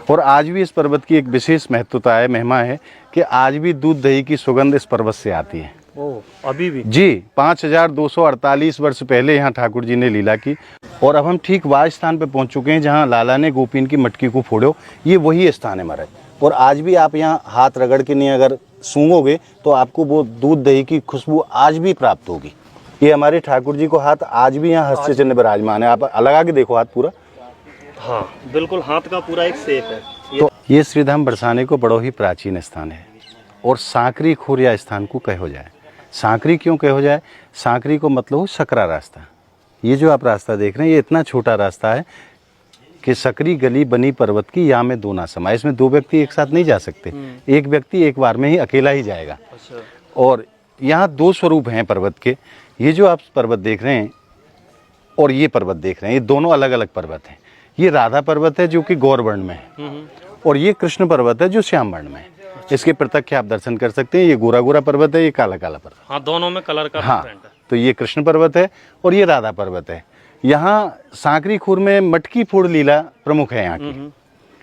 और आज भी इस पर्वत की एक विशेष महत्वता है, महिमा है कि आज भी दूध दही की सुगंध इस पर्वत से आती है। ओह, अभी भी? जी, 5248 वर्ष पहले यहाँ ठाकुर जी ने लीला की। और अब हम ठीक वह स्थान पे पहुँच चुके हैं जहाँ लाला ने गोपीन की मटकी को फोड़ो। ये वही स्थान है महाराज। और आज भी आप यहाँ हाथ रगड़ के नहीं अगर सूंघोगे तो आपको वो दूध दही की खुशबू आज भी प्राप्त होगी। ये हमारे ठाकुर जी को हाथ आज भी यहाँ हस्त चिन्ह विराजमान है। आप लगा के देखो हाथ पूरा। हाँ, बिल्कुल हाथ का पूरा एक शेप है। तो ये श्रीधाम बरसाने को बड़ो ही प्राचीन स्थान है और सांकरी खोरिया स्थान को कहो जाए। सांकरी क्यों कहो जाए? सांकरी को मतलब हो सकरा रास्ता। ये जो आप रास्ता देख रहे हैं ये इतना छोटा रास्ता है कि सकरी गली बनी पर्वत की, या में दो ना समाये। इसमें दो व्यक्ति एक साथ नहीं जा सकते, एक व्यक्ति एक बार में ही अकेला ही जाएगा। अच्छा। और यहाँ दो स्वरूप हैं पर्वत के। ये जो आप पर्वत देख रहे हैं और ये पर्वत देख रहे हैं, ये दोनों अलग अलग पर्वत हैं। ये राधा पर्वत है जो कि गौर वर्ण में है, और ये कृष्ण पर्वत है जो श्याम वर्ण में है। इसके प्रत्यक्ष आप दर्शन कर सकते हैं। ये गोरा गोरा पर्वत है, ये काला काला पर्वत। हाँ, दोनों में कलर का हाँ, डिफरेंट है। तो ये कृष्ण पर्वत है और ये राधा पर्वत है। यहाँ सांकरी खुर में मटकी फोड़ लीला प्रमुख है यहाँ की।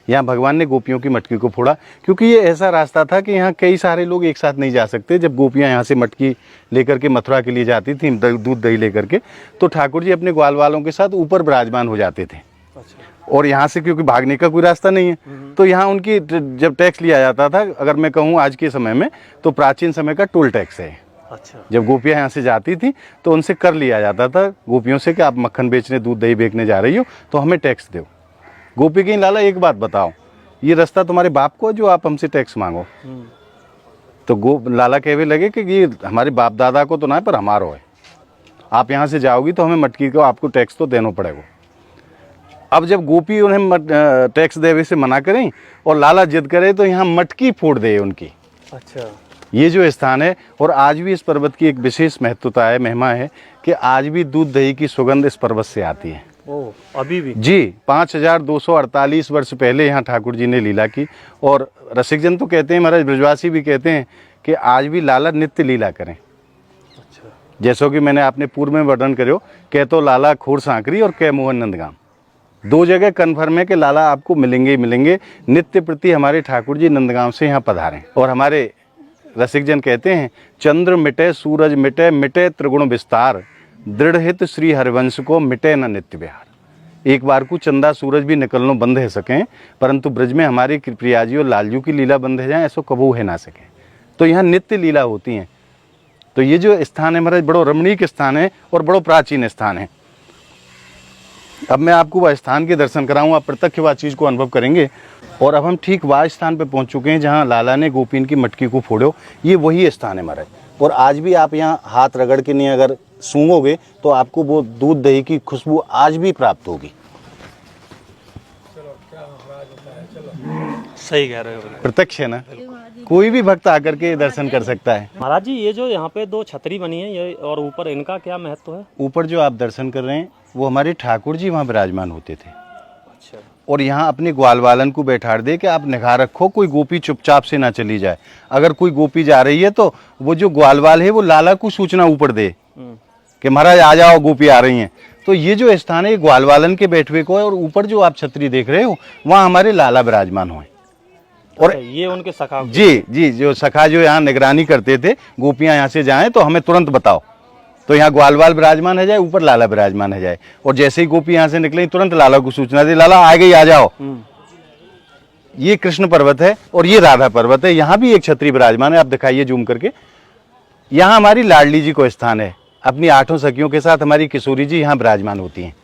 यहाँ भगवान ने गोपियों की मटकी को फोड़ा, क्योंकि ये ऐसा रास्ता था कि यहाँ कई सारे लोग एक साथ नहीं जा सकते। जब गोपियाँ यहाँ से मटकी लेकर के मथुरा के लिए जाती थी दूध दही लेकर के, तो ठाकुर जी अपने ग्वाल वालों के साथ ऊपर विराजमान हो जाते थे। और यहाँ से क्योंकि भागने का कोई रास्ता नहीं है, तो यहाँ उनकी जब टैक्स लिया जाता था, अगर मैं कहूँ आज के समय में तो प्राचीन समय का टोल टैक्स है। अच्छा। जब गोपियाँ यहाँ से जाती थी तो उनसे कर लिया जाता था गोपियों से कि आप मक्खन बेचने दूध दही बेचने जा रही हो तो हमें टैक्स दो। गोपी कहीं लाला एक बात बताओ, ये रास्ता तुम्हारे बाप को जो आप हमसे टैक्स मांगो? तो लाला कहने लगे कि ये हमारे बाप दादा को तो ना है पर हमारो है। आप यहाँ से जाओगी तो हमें मटकी को आपको टैक्स तो देना पड़ेगा। अब जब गोपी उन्हें टैक्स देवे से मना करें और लाला जिद करे तो यहाँ मटकी फोड़ दे उनकी। अच्छा। ये जो स्थान है, और आज भी इस पर्वत की एक विशेष महत्वता है, महिमा है कि आज भी दूध दही की सुगंध इस पर्वत से आती है। ओह, अभी भी? जी, 5248 वर्ष पहले यहाँ ठाकुर जी ने लीला की। और रसिकजन तो कहते हैं, महाराज ब्रजवासी भी कहते हैं कि आज भी लाला नित्य लीला करें। अच्छा। जैसो कि मैंने आपने पूर्व में वर्णन करो, कह तो लाला खोर सांकरी और कह मोहन नंदगाम। दो जगह कन्फर्म है कि लाला आपको मिलेंगे ही मिलेंगे। नित्य प्रति हमारे ठाकुर जी नंदगांव से यहाँ पधारें। और हमारे रसिकजन कहते हैं, चंद्र मिटे सूरज मिटे, मिटे त्रिगुण विस्तार, दृढ़ हित श्री हरिवंश को मिटे न नित्य विहार। एक बार को चंदा सूरज भी निकलनो बंद है सकें, परंतु ब्रज में हमारी प्रियाजी और लालजू की लीला बंद है जाए, ऐसा कबू है ना सके। तो यहाँ नित्य लीला होती हैं। तो ये जो स्थान है महाराज बड़ो रमणीक स्थान है और बड़ो प्राचीन स्थान है। अब मैं आपको वह स्थान के दर्शन कराऊँ, आप प्रत्यक्ष वह चीज़ को अनुभव करेंगे। और अब हम ठीक वह स्थान पे पहुंच चुके हैं जहां लाला ने गोपीन की मटकी को फोड़ो। ये वही स्थान है महाराज। और आज भी आप यहाँ हाथ रगड़ के नहीं अगर सूंघोगे तो आपको वो दूध दही की खुशबू आज भी प्राप्त होगी। सही कह रहे हो। प्रत्यक्ष है ना, कोई भी भक्त आकर के दर्शन कर सकता है। महाराज जी, ये जो यहाँ पे दो छतरी बनी है ये और ऊपर, इनका क्या महत्व है? ऊपर जो आप दर्शन कर रहे हैं वो हमारे ठाकुर जी वहाँ विराजमान होते थे। अच्छा। और यहाँ अपने ग्वाल वालन को बैठा दे कि आप निगाह रखो कोई गोपी चुपचाप से ना चली जाए। अगर कोई गोपी जा रही है तो वो जो ग्वाल वाल है वो लाला को सूचना ऊपर दे कि महाराज आ जाओ, गोपी आ रही हैं। तो ये जो स्थान है ग्वाल वालन के बैठवे को है। और ऊपर जो आप छतरी देख रहे हो वहाँ हमारे लाला विराजमान हुए। और अच्छा, ये उनके सखा? जी, जो सखा जो यहाँ निगरानी करते थे, गोपियाँ यहाँ से जाएं तो हमें तुरंत बताओ। तो यहाँ ग्वालवाल विराजमान है जाए, ऊपर लाला विराजमान है जाए। और जैसे ही गोपी यहाँ से निकले तुरंत लाला को सूचना दे, लाला आ गई, आ जाओ। ये कृष्ण पर्वत है और ये राधा पर्वत है। यहाँ भी एक छतरी विराजमान है, आप दिखाइए जूम करके। यहाँ हमारी लाडली जी को स्थान है। अपनी 8 सखियों के साथ हमारी किशोरी जी यहाँ विराजमान होती हैं।